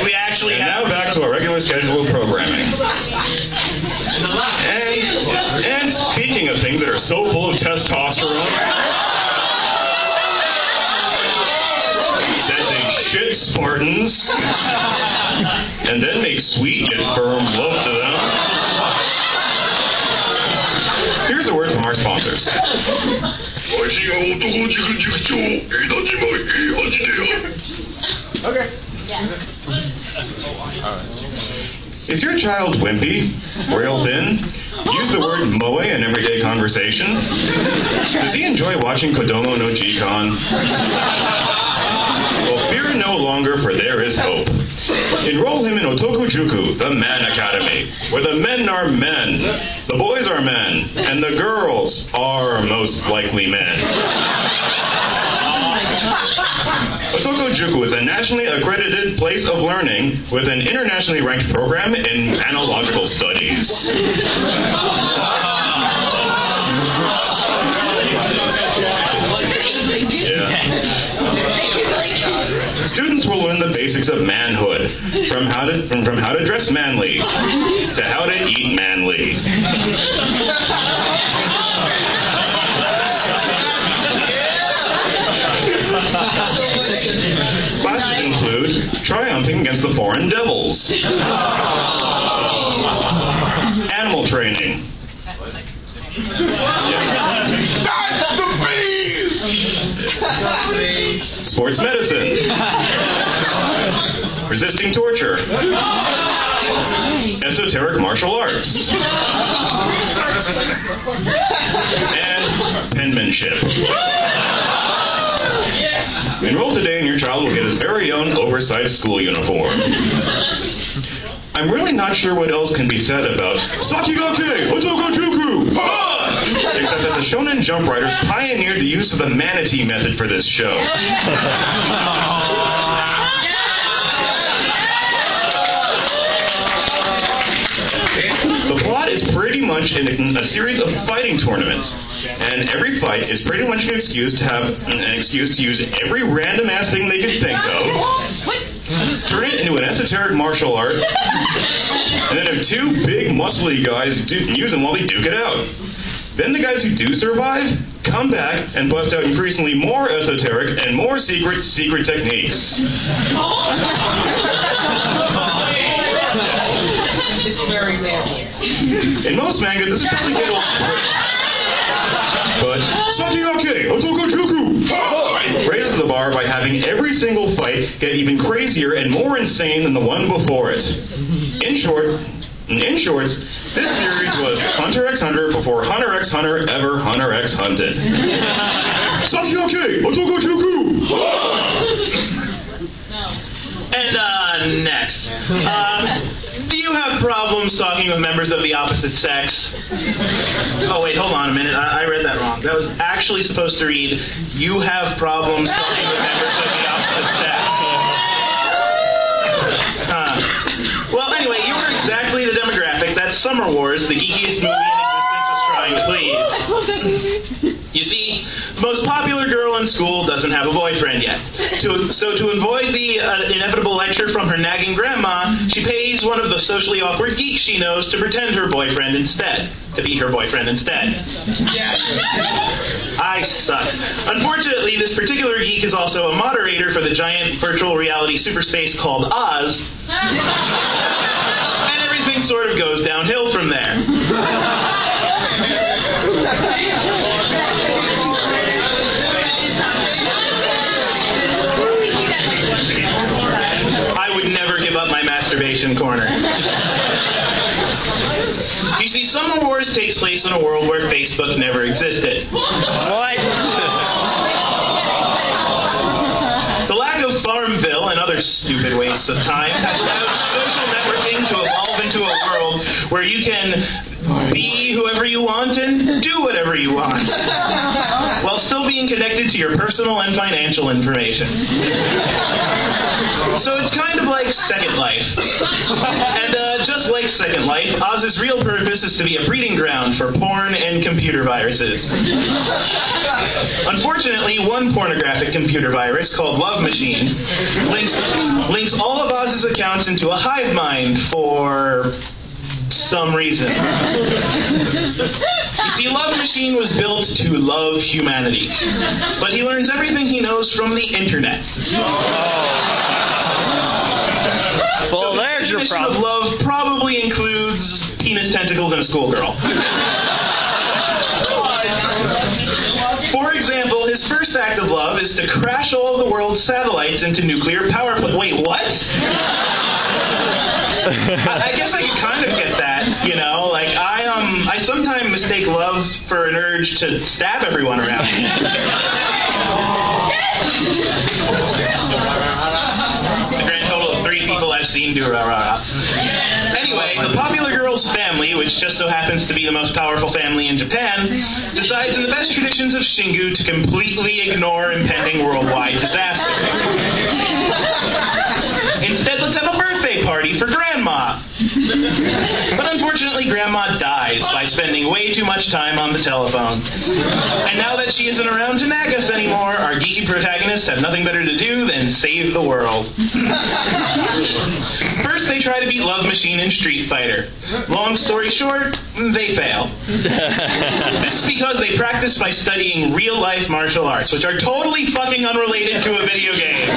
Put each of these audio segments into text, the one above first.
We actually and have... now back to our regular schedule of programming. And speaking of things that are so full of testosterone that they shit Spartans and then make sweet yet firm love to them. Here's a word from our sponsors. Okay. Is your child wimpy? Real thin? Use the word moe in everyday conversation? Does he enjoy watching Kodomo no Jikon? Well, fear no longer, for there is hope. Enroll him in Otokujuku, the Man Academy, where the men are men, the boys are men, and the girls are most likely men. Otokujuku is a nationally accredited place of learning with an internationally ranked program in analogical studies. Students will learn the basics of manhood, from how to dress manly to how to eat manly. Classes include triumphing against the foreign devils, animal training, sports medicine, resisting torture, esoteric martial arts, and penmanship. Enroll today and your child will get his very own oversized school uniform. I'm really not sure what else can be said about Sakigake Otokujuku! Except that the Shonen Jump writers pioneered the use of the manatee method for this show. The plot is pretty much in a series of fighting tournaments, and every fight is pretty much an excuse to use every random ass thing they could think of, turn it into an esoteric martial art, and then have two big muscly guys use them while they duke it out. Then the guys who do survive come back and bust out increasingly more esoteric and more secret techniques. It's very manly. In most manga, this is probably get old. But Sakigake Otokujuku raises the bar by having every single fight get even crazier and more insane than the one before it. In shorts, this series was Hunter x Hunter before Hunter x Hunter ever Hunter x Hunted. Sakigake Otokujuku! And next. Do you have problems talking with members of the opposite sex? Oh, wait, hold on a minute. I read that wrong. That was actually supposed to read, you have problems talking with members of the opposite sex. Well, anyway, you were exactly the demographic that Summer Wars, the geekiest movie in existence, was trying to please. You see, the most popular girl in school doesn't have a boyfriend yet. So to avoid the inevitable lecture from her nagging grandma, she pays one of the socially awkward geeks she knows to pretend her boyfriend instead. To be her boyfriend instead. I suck. Unfortunately, this particular geek is also a moderator for the giant virtual reality superspace called Oz. And everything sort of goes downhill from there. I would never give up my masturbation corner. You see, Summer Wars takes place in a world where Facebook never existed. What? The lack of Farmville and other stupid wastes of time has allowed social networking to evolve into a world where you can be whoever you want and do whatever you want, while still being connected to to your personal and financial information. So it's kind of like Second Life. And just like Second Life, Oz's real purpose is to be a breeding ground for porn and computer viruses. Unfortunately, one pornographic computer virus called Love Machine links all of Oz's accounts into a hive mind for some reason. You see, Love Machine was built to love humanity, but he learns everything he knows from the internet. Well, so there's your problem. Of love probably includes penis tentacles and a schoolgirl. For example, his first act of love is to crash all of the world's satellites into nuclear power plants. Wait, what? I guess I could kind of get that, you know. Like, I sometimes mistake love for an urge to stab everyone around me. The grand total of 3 people I've seen do rah-rah. Anyway, the popular girl's family, which just so happens to be the most powerful family in Japan, decides in the best traditions of Shingu to completely ignore impending worldwide disaster. Instead, let's have a birthday party for Grandma. But unfortunately, Grandma dies by spending way too much time on the telephone. And now that she isn't around to nag us anymore, our geeky protagonists have nothing better to do than save the world. First, they try to beat Love Machine in Street Fighter. Long story short, they fail. This is because they practice by studying real-life martial arts, which are totally fucking unrelated to a video game.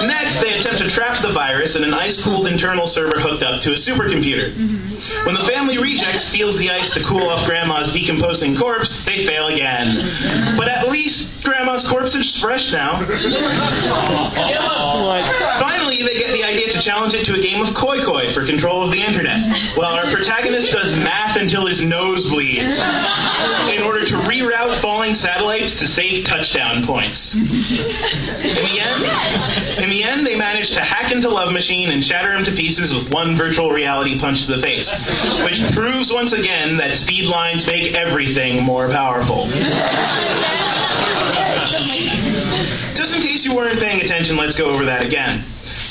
Next, they attempt to trap the virus in an ice-cooled internal server hooked up to a supercomputer. When the family reject steals the ice to cool off Grandma's decomposing corpse, they fail again. But at least Grandma's corpse is fresh now. Finally, they get the idea to challenge it to a game of koi-koi for control of the internet, while our protagonist does math until his nose bleeds, in order to reroute falling satellites to safe touchdown points. In the end, they manage to hack into Love Machine and shatter him to pieces with one virtual reality punch to the face, which proves once again that speed lines make everything more powerful. Just in case you weren't paying attention, let's go over that again.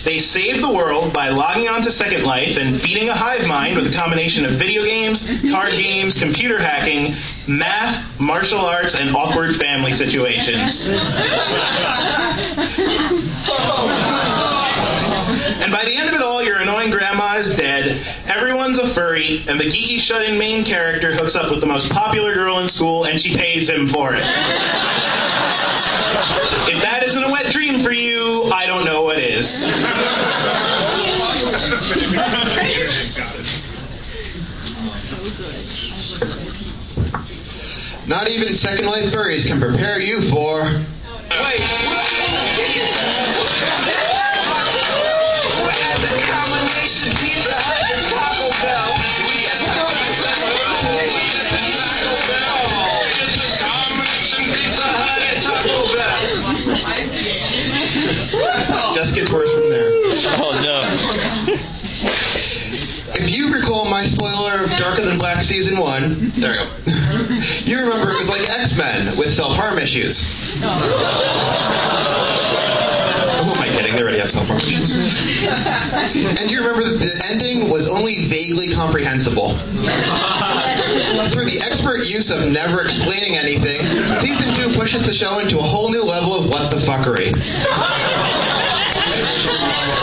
They save the world by logging on to Second Life and beating a hive mind with a combination of video games, card games, computer hacking, math, martial arts, and awkward family situations. And by the end of it all, your annoying grandma is dead, everyone's a furry, and the geeky shut-in main character hooks up with the most popular girl in school, and she pays him for it. If that isn't a wet dream for you, I don't know what is. Not even Second Life furries can prepare you for... Wait. Just gets worse from there. Oh, no. If you recall my spoiler of Darker Than Black Season 1, there we go. You remember it was like X-Men with self-harm issues. Who am I kidding? They already have self-harm issues. And you remember that the ending was only vaguely comprehensible. Through the expert use of never explaining anything, Season 2 pushes the show into a whole new level of what the fuckery.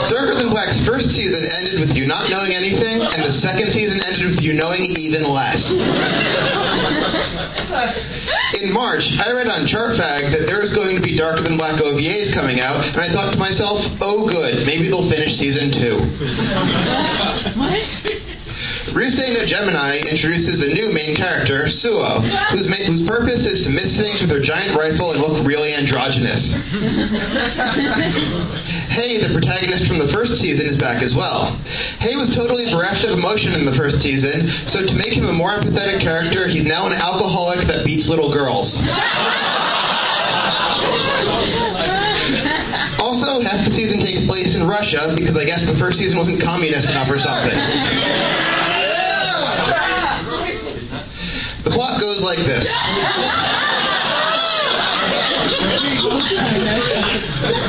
Darker Than Black's first season ended with you not knowing anything, and the second season ended with you knowing even less. In March, I read on Chartfag that there was going to be Darker Than Black OVAs coming out, and I thought to myself, oh good, maybe they'll finish season 2. What? Ryusei no Gemini introduces a new main character, Suo, whose purpose is to miss things with her giant rifle and look really androgynous. Hei, the protagonist from the first season, is back as well. Hei was totally bereft of emotion in the first season, so to make him a more empathetic character, he's now an alcoholic that beats little girls. Russia because I guess the first season wasn't communist enough or something. The plot goes like this.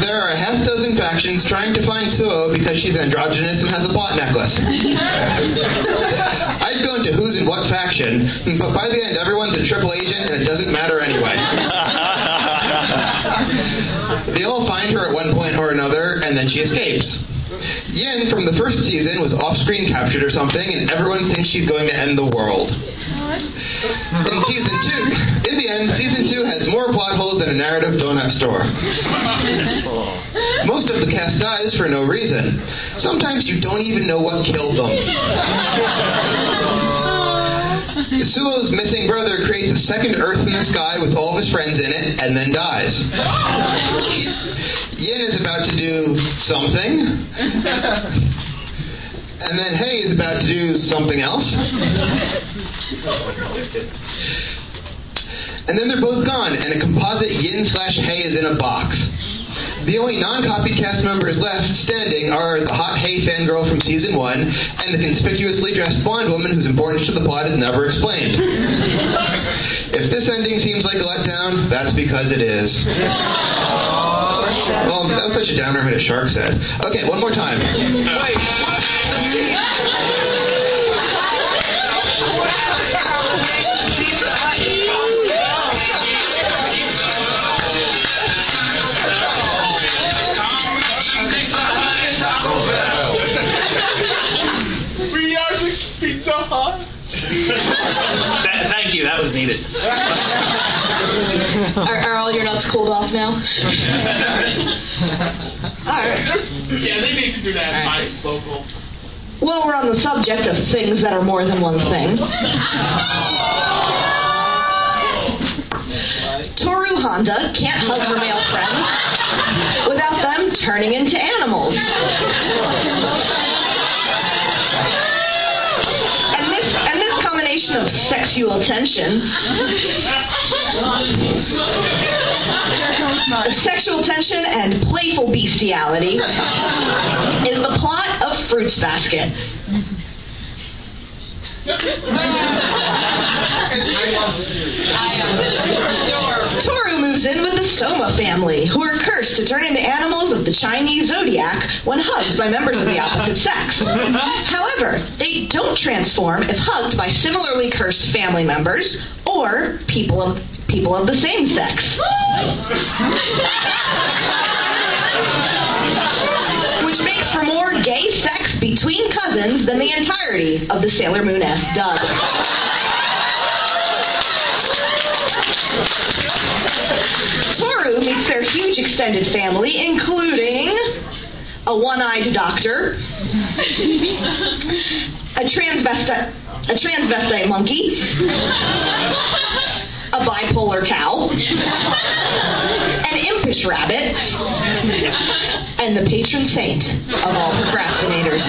There are a half dozen factions trying to find Suo because she's androgynous and has a plot necklace. I'd go into who's in what faction, but by the end everyone's a triple agent and it doesn't matter anyway. They all find her at one point or another, and then she escapes. Yin from the first season was off-screen captured or something, and everyone thinks she's going to end the world. In the end, season 2 has more plot holes than a narrative donut store. Most of the cast dies for no reason. Sometimes you don't even know what killed them. Suo's missing brother creates a second Earth in the sky with all of his friends in it, and then dies. Yin is about to do something, and then Hei is about to do something else. And then they're both gone, and a composite Yin/Hei is in a box. The only non-copied cast members left standing are the hot Hei fangirl from season 1 and the conspicuously dressed blonde woman whose importance to the plot is never explained. If this ending seems like a letdown, that's because it is. Well, that was such a downer, I made a shark said. Okay, one more time. Thank you, that was needed. Are all your nuts cooled off now? Alright. Yeah, they need to do that by local. Well, we're on the subject of things that are more than one thing. Toru Honda can't hug her male friends without them turning into animals. And this combination of sexual tension and playful bestiality is the plot of Fruits Basket. Toru moves in with the Soma family, who are cursed to turn into animals of the Chinese zodiac when hugged by members of the opposite sex. However, they don't transform if hugged by similarly cursed family members or people of the same sex. Which makes for more gay sex between cousins than the entirety of the Sailor Moon-esque dub. Toru meets their huge extended family, including a one-eyed doctor, a transvestite monkey, a bipolar cow, an impish rabbit, and the patron saint of all procrastinators.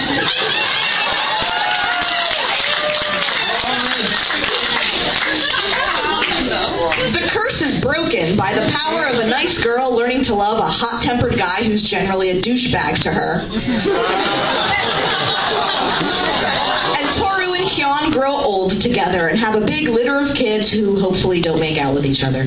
The curse is broken by the power of a nice girl learning to love a hot-tempered guy who's generally a douchebag to her. And Toru and Kyon grow old together and have a big litter of kids who hopefully don't make out with each other.